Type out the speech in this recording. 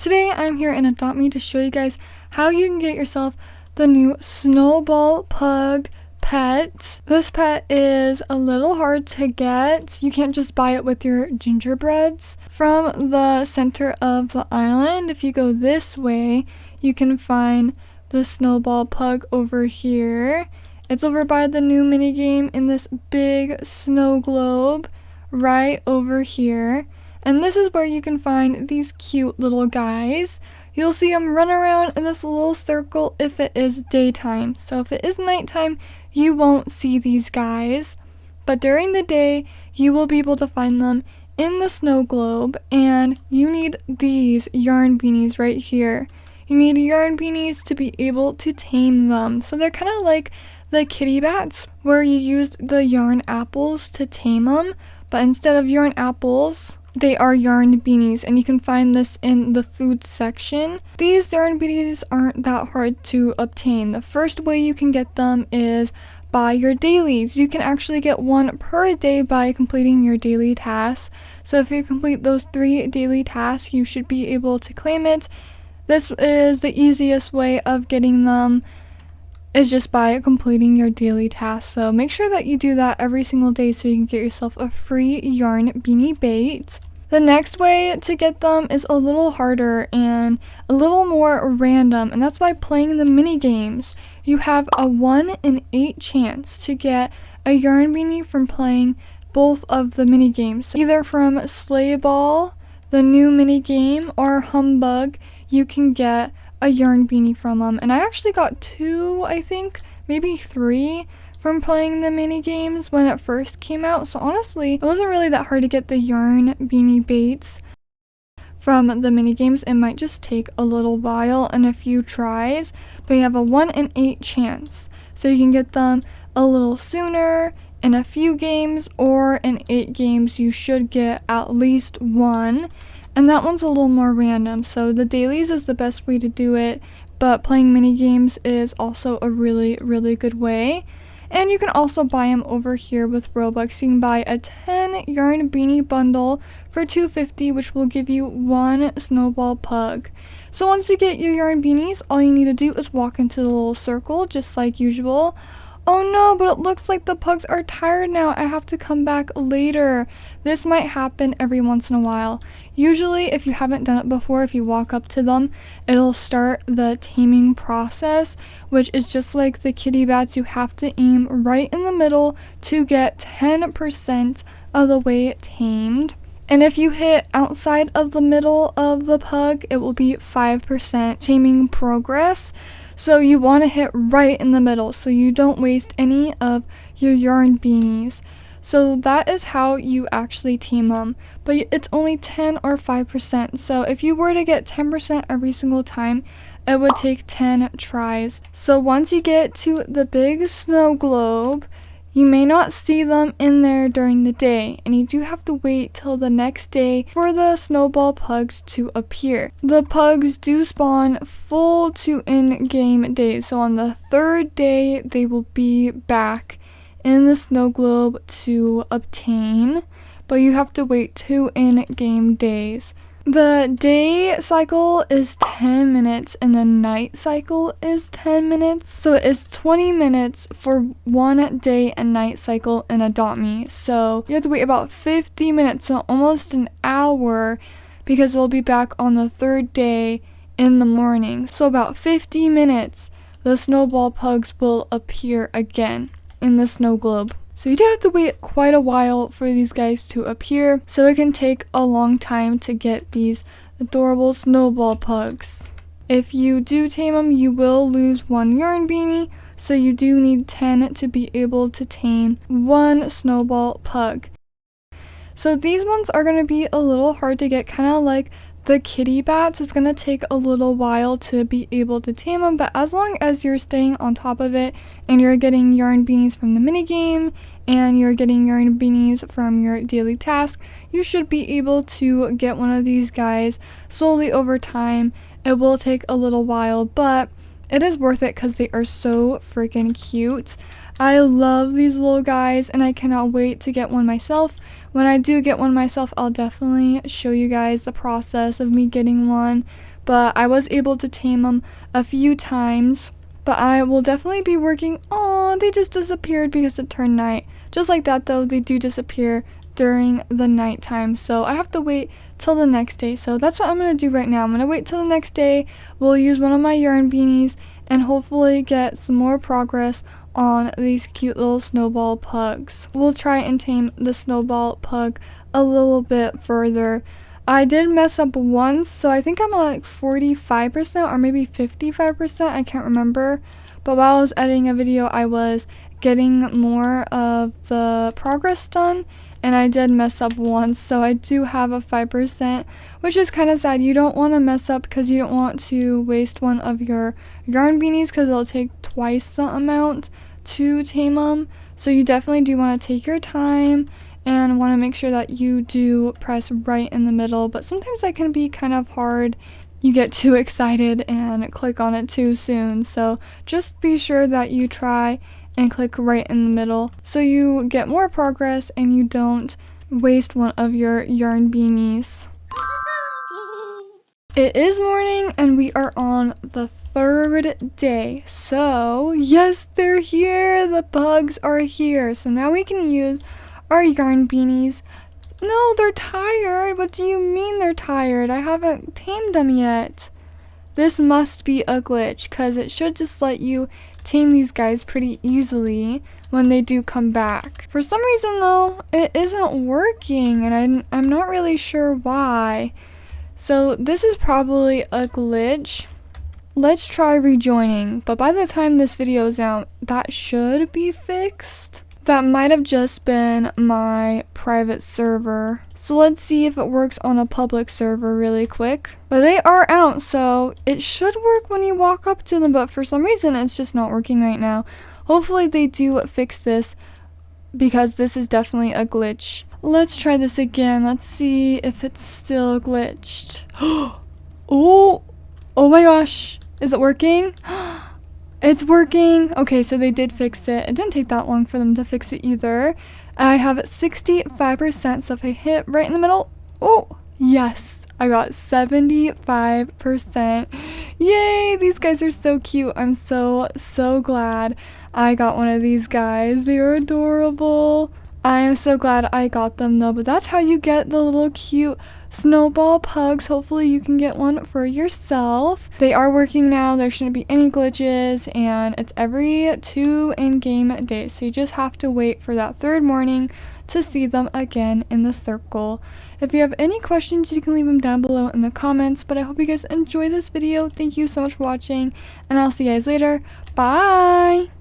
Today I'm here in Adopt Me to show you guys how you can get yourself the new Snowball Pug pet. This pet is a little hard to get. You can't just buy it with your gingerbreads. From the center of the island, if you go this way, you can find the Snowball Pug over here. It's over by the new minigame in this big snow globe right over here. And this is where you can find these cute little guys. You'll see them run around in this little circle if it is daytime. So if it is nighttime, you won't see these guys. But during the day, you will be able to find them in the snow globe. And you need these yarn beanies right here. You need yarn beanies to be able to tame them. So they're kind of like the kitty bats, where you used the yarn apples to tame them. But instead of yarn apples, they are yarn beanies, and you can find this in the food section. These yarn beanies aren't that hard to obtain. The first way you can get them is by your dailies. You can actually get one per day by completing your daily tasks. So if you complete those 3 daily tasks, you should be able to claim it. This is the easiest way of getting them, is just by completing your daily tasks. So make sure that you do that every single day so you can get yourself a free yarn beanie bait. The next way to get them is a little harder and a little more random, and that's by playing the mini games. You have a 1 in 8 chance to get a yarn beanie from playing both of the mini games. Either from Sleigh Ball, the new mini game, or Humbug, you can get a yarn beanie from them. And I actually got 2, I think, maybe 3 from playing the mini games when it first came out. So honestly, it wasn't really that hard to get the yarn beanie baits from the mini games. It might just take a little while and a few tries, but you have a 1 in 8 chance. So you can get them a little sooner. In a few games, or in 8 games, you should get at least 1. And that one's a little more random, so the dailies is the best way to do it, but playing mini games is also a really, really good way. And you can also buy them over here with Robux. You can buy a 10 yarn beanie bundle for $2.50, which will give you 1 Snowball Pug. So once you get your yarn beanies, all you need to do is walk into the little circle, just like usual. Oh no, but it looks like the pugs are tired now. I have to come back later. This might happen every once in a while. Usually, if you haven't done it before, if you walk up to them, it'll start the taming process, which is just like the kitty bats. You have to aim right in the middle to get 10% of the way tamed. And if you hit outside of the middle of the pug, it will be 5% taming progress. So you want to hit right in the middle so you don't waste any of your yarn beanies. So that is how you actually tame them. But it's only 10 or 5%. So if you were to get 10% every single time, it would take 10 tries. So once you get to the big snow globe, you may not see them in there during the day, and you do have to wait till the next day for the Snowball Pugs to appear. The pugs do spawn full to in-game days, so on the 3rd day they will be back in the snow globe to obtain, but you have to wait 2 in-game days. The day cycle is 10 minutes and the night cycle is 10 minutes. So it is 20 minutes for 1 day and night cycle in Adopt Me. So you have to wait about 50 minutes, so almost an hour, because we'll be back on the 3rd day in the morning. So about 50 minutes, the Snowball Pugs will appear again in the snow globe. So you do have to wait quite a while for these guys to appear, so it can take a long time to get these adorable Snowball Pugs. If you do tame them, you will lose 1 yarn beanie, so you do need 10 to be able to tame 1 Snowball Pug. So these ones are going to be a little hard to get, kind of like the kitty bats. It's going to take a little while to be able to tame them, but as long as you're staying on top of it and you're getting yarn beanies from the minigame and you're getting yarn beanies from your daily task, you should be able to get one of these guys slowly over time. It will take a little while, but it is worth it because they are so freaking cute. I love these little guys and I cannot wait to get one myself. When I do get one myself, I'll definitely show you guys the process of me getting one. but I was able to tame them a few times. But I will definitely be working. Oh, they just disappeared because it turned night. Just like that though, they do disappear during the nighttime, so I have to wait till the next day. So that's what I'm gonna do right now. I'm gonna wait till the next day. We'll use one of my yarn beanies and hopefully get some more progress on these cute little Snowball pugs. We'll try and tame the Snowball pug a little bit further. I did mess up once, so I think I'm at like 45% or maybe 55%, I can't remember. But while I was editing a video, I was getting more of the progress done, and I did mess up once, so I do have a 5%, which is kind of sad. You don't want to mess up because you don't want to waste one of your yarn beanies because it'll take twice the amount to tame them. So you definitely do want to take your time and want to make sure that you do press right in the middle, but sometimes that can be kind of hard. You get too excited and click on it too soon, so just be sure that you try and click right in the middle so you get more progress and you don't waste one of your yarn beanies. It is morning and we are on the third day. So yes, they're here. The bugs are here. So now we can use our yarn beanies. No, they're tired. What do you mean they're tired? I haven't tamed them yet. This must be a glitch because it should just let you tame these guys pretty easily when they do come back. For some reason though, it isn't working and I'm not really sure why. So this is probably a glitch. Let's try rejoining, but by the time this video is out, that should be fixed. That might have just been my private server. So let's see if it works on a public server really quick. But they are out, so it should work when you walk up to them, but for some reason it's just not working right now. Hopefully they do fix this because this is definitely a glitch. Let's try this again. Let's see if it's still glitched. Oh my gosh. Is it working? It's working. Okay, so they did fix it. It didn't take that long for them to fix it either. I have 65%, so if I hit right in the middle, oh, yes, I got 75%. Yay, these guys are so cute. I'm so glad I got one of these guys. They are adorable. I am so glad I got them though, but that's how you get the little cute Snowball pugs. Hopefully you can get one for yourself. They are working now. There shouldn't be any glitches, and it's every 2 in-game days. So you just have to wait for that third morning to see them again in the circle. If you have any questions, you can leave them down below in the comments, but I hope you guys enjoy this video. Thank you so much for watching, and I'll see you guys later. Bye!